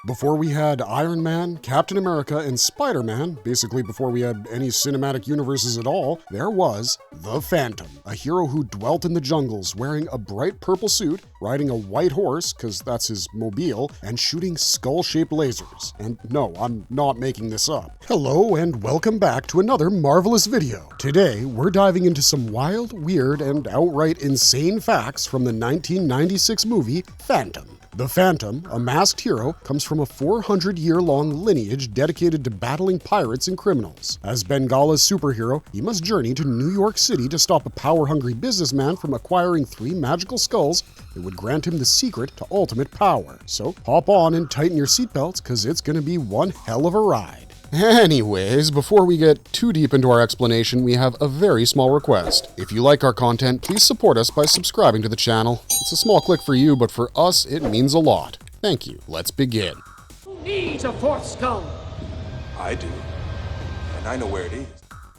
Before we had Iron Man, Captain America, and Spider-Man, basically before we had any cinematic universes at all, there was the Phantom, a hero who dwelt in the jungles wearing a bright purple suit, riding a white horse, because that's his mobile, and shooting skull-shaped lasers. And no, I'm not making this up. Hello and welcome back to another marvelous video. Today, we're diving into some wild, weird, and outright insane facts from the 1996 movie Phantom. The Phantom, a masked hero, comes from a 400-year-long lineage dedicated to battling pirates and criminals. As Bengala's superhero, he must journey to New York City to stop a power-hungry businessman from acquiring 3 magical skulls that would grant him the secret to ultimate power. So hop on and tighten your seatbelts, because it's going to be one hell of a ride. Anyways, before we get too deep into our explanation, we have a very small request. If you like our content, please support us by subscribing to the channel. It's a small click for you, but for us, it means a lot. Thank you. Let's begin. Who needs a 4th skull? I do, and I know where it is.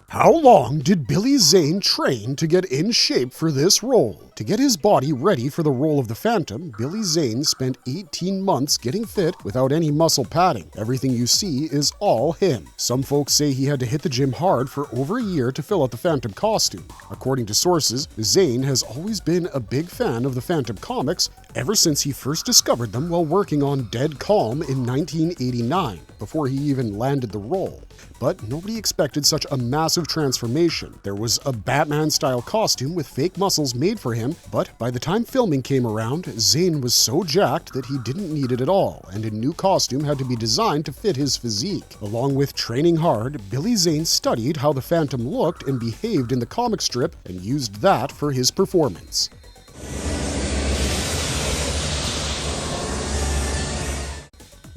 How long did Billy Zane train to get in shape for this role? To get his body ready for the role of the Phantom, Billy Zane spent 18 months getting fit without any muscle padding. Everything you see is all him. Some folks say he had to hit the gym hard for over a year to fill out the Phantom costume. According to sources, Zane has always been a big fan of the Phantom comics ever since he first discovered them while working on Dead Calm in 1989, before he even landed the role. But nobody expected such a massive transformation. There was a Batman-style costume with fake muscles made for him, but by the time filming came around, Zane was so jacked that he didn't need it at all, and a new costume had to be designed to fit his physique. Along with training hard, Billy Zane studied how the Phantom looked and behaved in the comic strip and used that for his performance.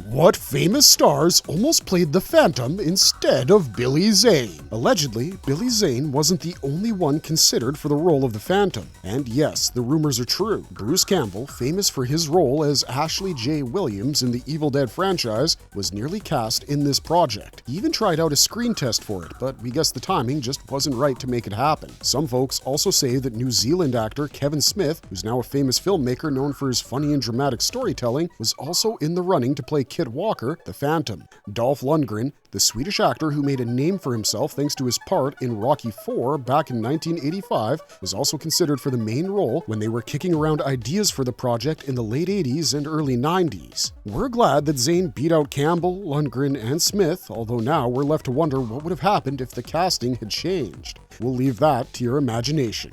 What famous stars almost played the Phantom instead of Billy Zane? Allegedly, Billy Zane wasn't the only one considered for the role of the Phantom. And yes, the rumors are true. Bruce Campbell, famous for his role as Ashley J. Williams in the Evil Dead franchise, was nearly cast in this project. He even tried out a screen test for it, but we guess the timing just wasn't right to make it happen. Some folks also say that New Zealand actor Kevin Smith, who's now a famous filmmaker known for his funny and dramatic storytelling, was also in the running to play Kit Walker, the Phantom. Dolph Lundgren, the Swedish actor who made a name for himself thanks to his part in Rocky IV back in 1985, was also considered for the main role when they were kicking around ideas for the project in the late 80s and early 90s. We're glad that Zane beat out Campbell, Lundgren, and Smith, although now we're left to wonder what would have happened if the casting had changed. We'll leave that to your imagination.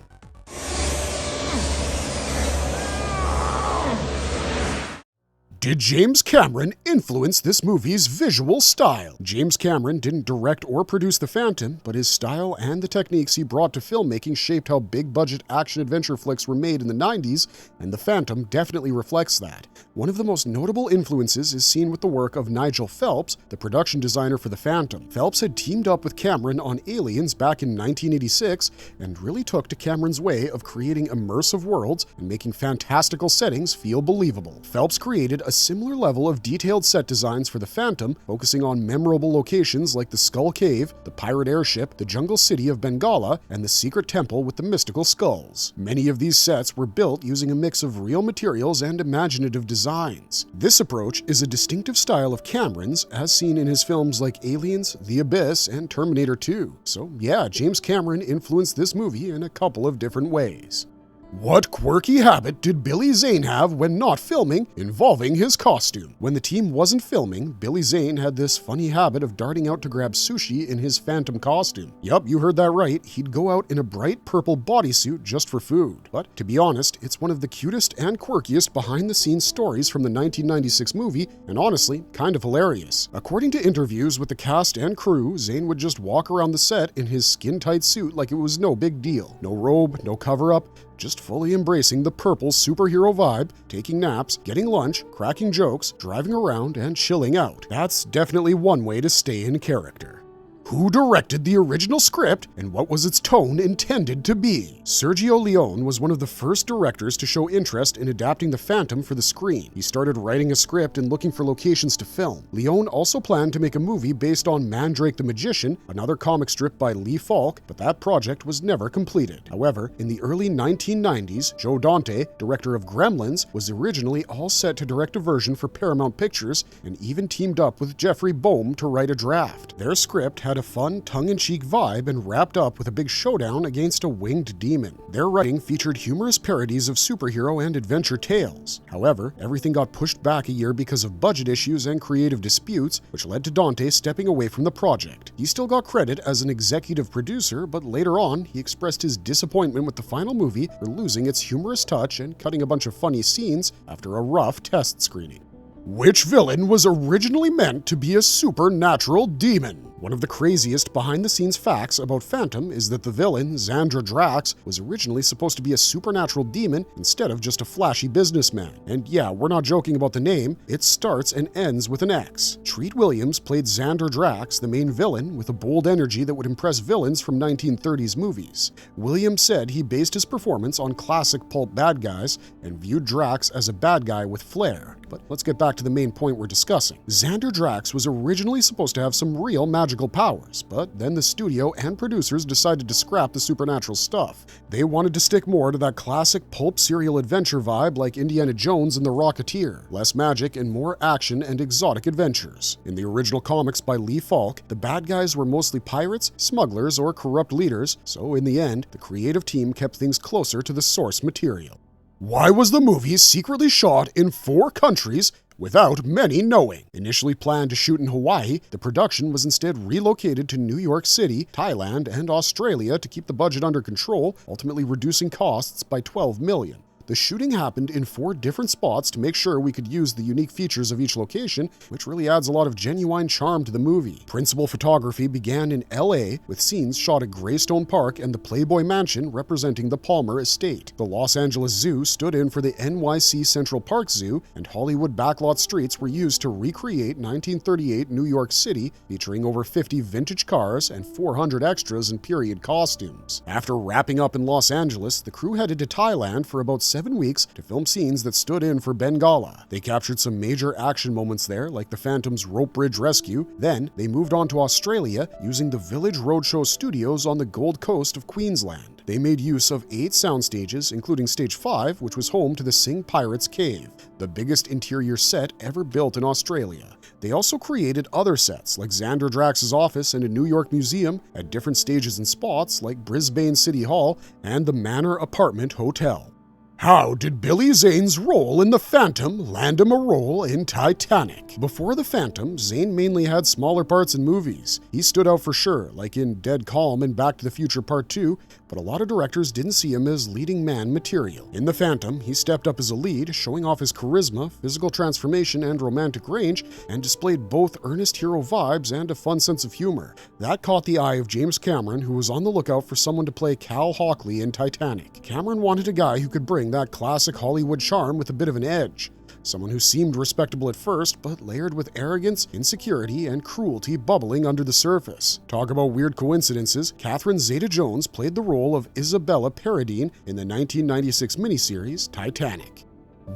Did James Cameron influence this movie's visual style? James Cameron didn't direct or produce The Phantom, but his style and the techniques he brought to filmmaking shaped how big-budget action-adventure flicks were made in the 90s, and The Phantom definitely reflects that. One of the most notable influences is seen with the work of Nigel Phelps, the production designer for The Phantom. Phelps had teamed up with Cameron on Aliens back in 1986 and really took to Cameron's way of creating immersive worlds and making fantastical settings feel believable. Phelps created a similar level of detailed set designs for the Phantom, focusing on memorable locations like the Skull Cave, the pirate airship, the jungle city of Bengala, and the secret temple with the mystical skulls. Many of these sets were built using a mix of real materials and imaginative designs. This approach is a distinctive style of Cameron's, as seen in his films like Aliens, The Abyss, and Terminator 2. So yeah, James Cameron influenced this movie in a couple of different ways. What quirky habit did Billy Zane have when not filming involving his costume? When the team wasn't filming, Billy Zane had this funny habit of darting out to grab sushi in his Phantom costume. Yup, you heard that right, he'd go out in a bright purple bodysuit just for food. But to be honest, it's one of the cutest and quirkiest behind-the-scenes stories from the 1996 movie, and honestly, kind of hilarious. According to interviews with the cast and crew, Zane would just walk around the set in his skin-tight suit like it was no big deal. No robe, no cover-up, just fully embracing the purple superhero vibe, taking naps, getting lunch, cracking jokes, driving around, and chilling out. That's definitely one way to stay in character. Who directed the original script, and what was its tone intended to be? Sergio Leone was one of the first directors to show interest in adapting The Phantom for the screen. He started writing a script and looking for locations to film. Leone also planned to make a movie based on Mandrake the Magician, another comic strip by Lee Falk, but that project was never completed. However, in the early 1990s, Joe Dante, director of Gremlins, was originally all set to direct a version for Paramount Pictures and even teamed up with Jeffrey Boehm to write a draft. Their script had a fun, tongue-in-cheek vibe and wrapped up with a big showdown against a winged demon. Their writing featured humorous parodies of superhero and adventure tales. However, everything got pushed back a year because of budget issues and creative disputes, which led to Dante stepping away from the project. He still got credit as an executive producer, but later on, he expressed his disappointment with the final movie for losing its humorous touch and cutting a bunch of funny scenes after a rough test screening. Which villain was originally meant to be a supernatural demon? One of the craziest behind-the-scenes facts about Phantom is that the villain, Xandra Drax, was originally supposed to be a supernatural demon instead of just a flashy businessman. And yeah, we're not joking about the name, it starts and ends with an X. Treat Williams played Xandra Drax, the main villain, with a bold energy that would impress villains from 1930s movies. Williams said he based his performance on classic pulp bad guys and viewed Drax as a bad guy with flair. But let's get back to the main point we're discussing. Xandra Drax was originally supposed to have some real magical powers, but then the studio and producers decided to scrap the supernatural stuff. They wanted to stick more to that classic pulp serial adventure vibe like Indiana Jones and the Rocketeer, less magic and more action and exotic adventures. In the original comics by Lee Falk, the bad guys were mostly pirates, smugglers, or corrupt leaders, so in the end, the creative team kept things closer to the source material. Why was the movie secretly shot in 4 countries without many knowing? Initially planned to shoot in Hawaii, the production was instead relocated to New York City, Thailand, and Australia to keep the budget under control, ultimately reducing costs by $12 million. The shooting happened in 4 different spots to make sure we could use the unique features of each location, which really adds a lot of genuine charm to the movie. Principal photography began in LA, with scenes shot at Greystone Park and the Playboy Mansion representing the Palmer Estate. The Los Angeles Zoo stood in for the NYC Central Park Zoo, and Hollywood backlot streets were used to recreate 1938 New York City, featuring over 50 vintage cars and 400 extras in period costumes. After wrapping up in Los Angeles, the crew headed to Thailand for about 7 weeks to film scenes that stood in for Bengala. They captured some major action moments there, like the Phantom's rope bridge rescue. Then, they moved on to Australia using the Village Roadshow studios on the Gold Coast of Queensland. They made use of 8 sound stages, including Stage 5, which was home to the Sing Pirates Cave, the biggest interior set ever built in Australia. They also created other sets, like Xandra Drax's office and a New York museum, at different stages and spots, like Brisbane City Hall and the Manor Apartment Hotel. How did Billy Zane's role in The Phantom land him a role in Titanic? Before The Phantom, Zane mainly had smaller parts in movies. He stood out for sure, like in Dead Calm and Back to the Future Part 2, but a lot of directors didn't see him as leading man material. In The Phantom, he stepped up as a lead, showing off his charisma, physical transformation, and romantic range, and displayed both earnest hero vibes and a fun sense of humor. That caught the eye of James Cameron, who was on the lookout for someone to play Cal Hockley in Titanic. Cameron wanted a guy who could bring that classic Hollywood charm with a bit of an edge. Someone who seemed respectable at first, but layered with arrogance, insecurity, and cruelty bubbling under the surface. Talk about weird coincidences, Katherine Zeta Jones played the role of Isabella Paradine in the 1996 miniseries Titanic.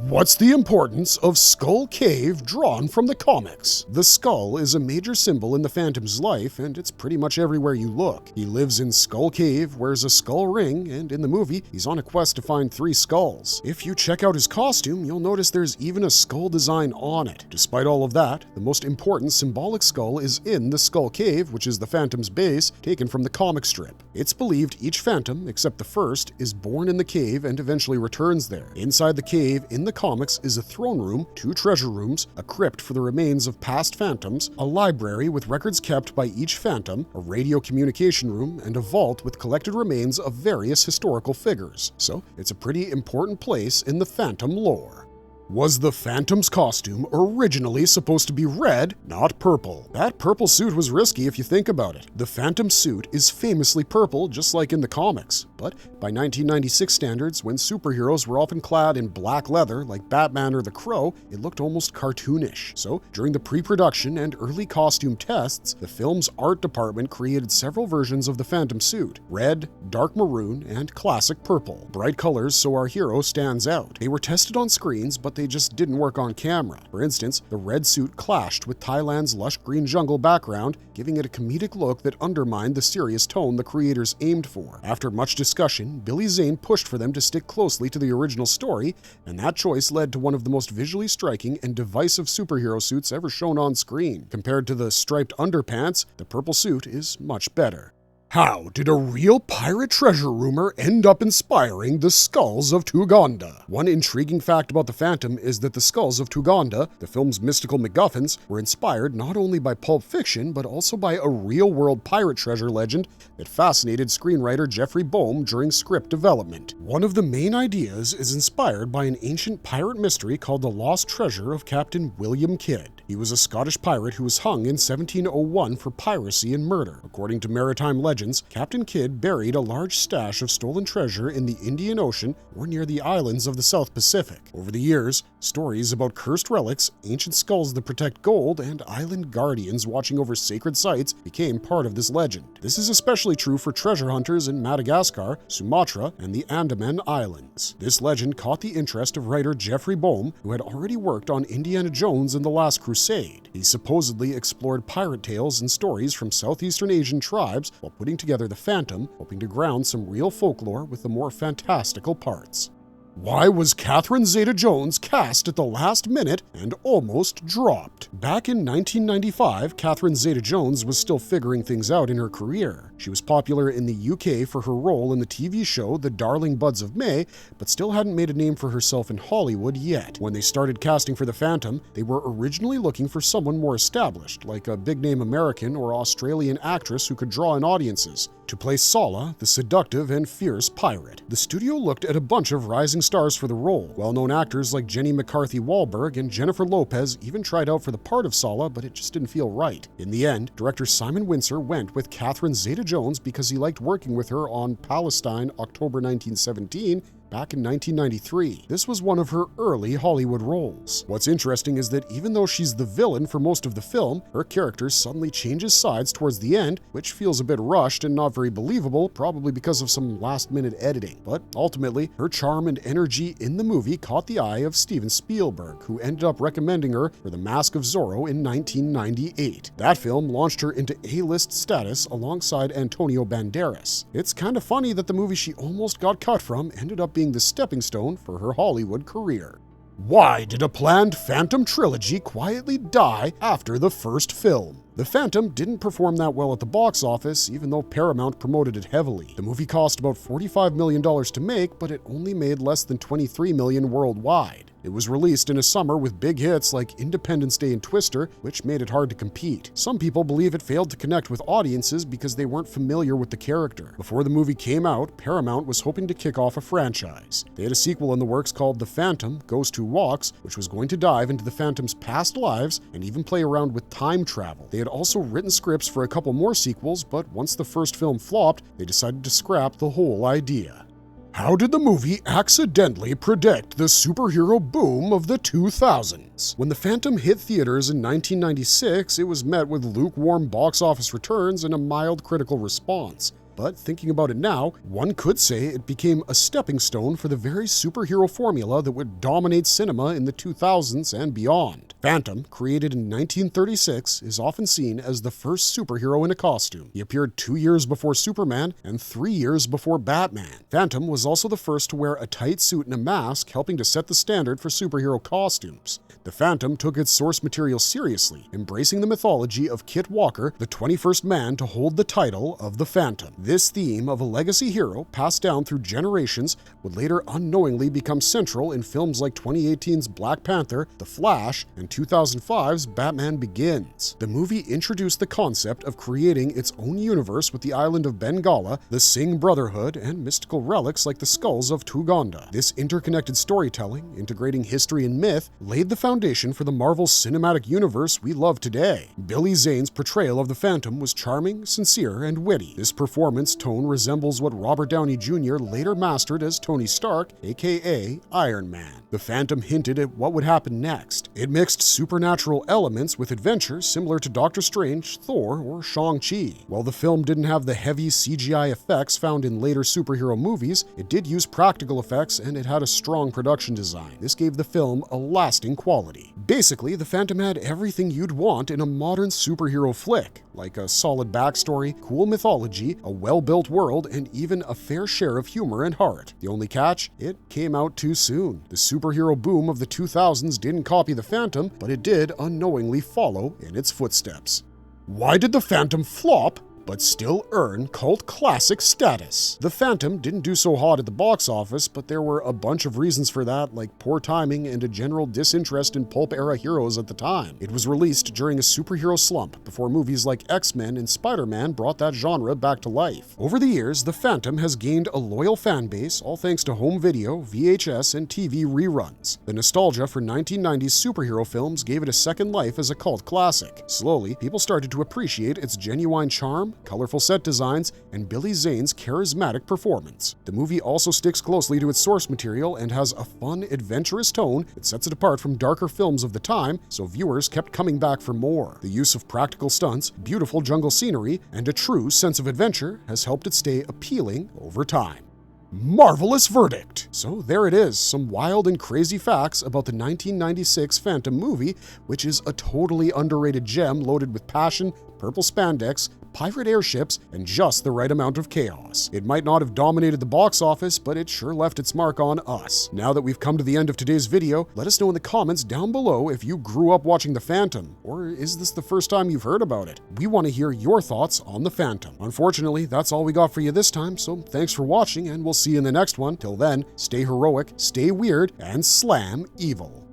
What's the importance of Skull Cave drawn from the comics? The skull is a major symbol in the Phantom's life, and it's pretty much everywhere you look. He lives in Skull Cave, wears a skull ring, and in the movie, he's on a quest to find 3 skulls. If you check out his costume, you'll notice there's even a skull design on it. Despite all of that, the most important symbolic skull is in the Skull Cave, which is the Phantom's base, taken from the comic strip. It's believed each Phantom, except the first, is born in the cave and eventually returns there. Inside the cave, in the comics, is a throne room, 2 treasure rooms, a crypt for the remains of past Phantoms, a library with records kept by each Phantom, a radio communication room, and a vault with collected remains of various historical figures. So, it's a pretty important place in the Phantom lore. Was the Phantom's costume originally supposed to be red, not purple? That purple suit was risky if you think about it. The Phantom suit is famously purple, just like in the comics. But by 1996 standards, when superheroes were often clad in black leather like Batman or the Crow, it looked almost cartoonish. So, during the pre-production and early costume tests, the film's art department created several versions of the Phantom suit: red, dark maroon, and classic purple. Bright colors so our hero stands out. They were tested on screens, but they just didn't work on camera. For instance, the red suit clashed with Thailand's lush green jungle background, giving it a comedic look that undermined the serious tone the creators aimed for. After much discussion, Billy Zane pushed for them to stick closely to the original story, and that choice led to one of the most visually striking and divisive superhero suits ever shown on screen. Compared to the striped underpants, the purple suit is much better. How did a real pirate treasure rumor end up inspiring the skulls of Tuganda? One intriguing fact about the Phantom is that the skulls of Tuganda, the film's mystical MacGuffins, were inspired not only by Pulp Fiction, but also by a real-world pirate treasure legend that fascinated screenwriter Jeffrey Boehm during script development. One of the main ideas is inspired by an ancient pirate mystery called the Lost Treasure of Captain William Kidd. He was a Scottish pirate who was hung in 1701 for piracy and murder. According to maritime legends, Captain Kidd buried a large stash of stolen treasure in the Indian Ocean or near the islands of the South Pacific. Over the years, stories about cursed relics, ancient skulls that protect gold, and island guardians watching over sacred sites became part of this legend. This is especially true for treasure hunters in Madagascar, Sumatra, and the Andaman Islands. This legend caught the interest of writer Jeffrey Boehm, who had already worked on Indiana Jones and the Last Crusade. He supposedly explored pirate tales and stories from Southeastern Asian tribes while putting together the Phantom, hoping to ground some real folklore with the more fantastical parts. Why was Catherine Zeta-Jones cast at the last minute and almost dropped? Back in 1995, Catherine Zeta-Jones was still figuring things out in her career. She was popular in the UK for her role in the TV show The Darling Buds of May, but still hadn't made a name for herself in Hollywood yet. When they started casting for the Phantom, they were originally looking for someone more established, like a big-name American or Australian actress who could draw in audiences, to play Sala, the seductive and fierce pirate. The studio looked at a bunch of rising stars for the role. Well-known actors like Jenny McCarthy-Wahlberg and Jennifer Lopez even tried out for the part of Sala, but it just didn't feel right. In the end, director Simon Windsor went with Catherine Zeta-Jones because he liked working with her on Palestine, October 1917, back in 1993. This was one of her early Hollywood roles. What's interesting is that even though she's the villain for most of the film, her character suddenly changes sides towards the end, which feels a bit rushed and not very believable, probably because of some last-minute editing. But ultimately, her charm and energy in the movie caught the eye of Steven Spielberg, who ended up recommending her for The Mask of Zorro in 1998. That film launched her into A-list status alongside Antonio Banderas. It's kind of funny that the movie she almost got cut from ended up being the stepping stone for her Hollywood career. Why did a planned Phantom trilogy quietly die after the first film? The Phantom didn't perform that well at the box office, even though Paramount promoted it heavily. The movie cost about $45 million to make, but it only made less than $23 million worldwide. It was released in a summer with big hits like Independence Day and Twister, which made it hard to compete. Some people believe it failed to connect with audiences because they weren't familiar with the character. Before the movie came out, Paramount was hoping to kick off a franchise. They had a sequel in the works called The Phantom Ghost Who Walks, which was going to dive into the Phantom's past lives and even play around with time travel. They had also written scripts for a couple more sequels, but once the first film flopped, they decided to scrap the whole idea. How did the movie accidentally predict the superhero boom of the 2000s? When The Phantom hit theaters in 1996, it was met with lukewarm box office returns and a mild critical response. But thinking about it now, one could say it became a stepping stone for the very superhero formula that would dominate cinema in the 2000s and beyond. Phantom, created in 1936, is often seen as the first superhero in a costume. He appeared 2 years before Superman and 3 years before Batman. Phantom was also the first to wear a tight suit and a mask, helping to set the standard for superhero costumes. The Phantom took its source material seriously, embracing the mythology of Kit Walker, the 21st man to hold the title of the Phantom. This theme of a legacy hero, passed down through generations, would later unknowingly become central in films like 2018's Black Panther, The Flash, and 2005's Batman Begins. The movie introduced the concept of creating its own universe with the island of Bengala, the Singh Brotherhood, and mystical relics like the skulls of Tuganda. This interconnected storytelling, integrating history and myth, laid the foundation for the Marvel Cinematic Universe we love today. Billy Zane's portrayal of the Phantom was charming, sincere, and witty. This performance tone resembles what Robert Downey Jr. later mastered as Tony Stark, aka Iron Man. The Phantom hinted at what would happen next. It mixed supernatural elements with adventure similar to Doctor Strange, Thor, or Shang-Chi. While the film didn't have the heavy CGI effects found in later superhero movies, it did use practical effects and it had a strong production design. This gave the film a lasting quality. Basically, the Phantom had everything you'd want in a modern superhero flick, like a solid backstory, cool mythology, a well-built world, and even a fair share of humor and heart. The only catch? It came out too soon. The superhero boom of the 2000s didn't copy the Phantom, but it did unknowingly follow in its footsteps. Why did the Phantom flop but still earn cult classic status? The Phantom didn't do so hot at the box office, but there were a bunch of reasons for that, like poor timing and a general disinterest in pulp-era heroes at the time. It was released during a superhero slump before movies like X-Men and Spider-Man brought that genre back to life. Over the years, the Phantom has gained a loyal fan base, all thanks to home video, VHS, and TV reruns. The nostalgia for 1990s superhero films gave it a second life as a cult classic. Slowly, people started to appreciate its genuine charm, colorful set designs, and Billy Zane's charismatic performance. The movie also sticks closely to its source material and has a fun, adventurous tone that sets it apart from darker films of the time, so viewers kept coming back for more. The use of practical stunts, beautiful jungle scenery, and a true sense of adventure has helped it stay appealing over time. Marvelous verdict! So there it is, some wild and crazy facts about the 1996 Phantom movie, which is a totally underrated gem loaded with passion, purple spandex, pirate airships, and just the right amount of chaos. It might not have dominated the box office, but it sure left its mark on us. Now that we've come to the end of today's video, let us know in the comments down below if you grew up watching The Phantom, or is this the first time you've heard about it? We want to hear your thoughts on The Phantom. Unfortunately, that's all we got for you this time, so thanks for watching, and we'll see you in the next one. Till then, stay heroic, stay weird, and slam evil.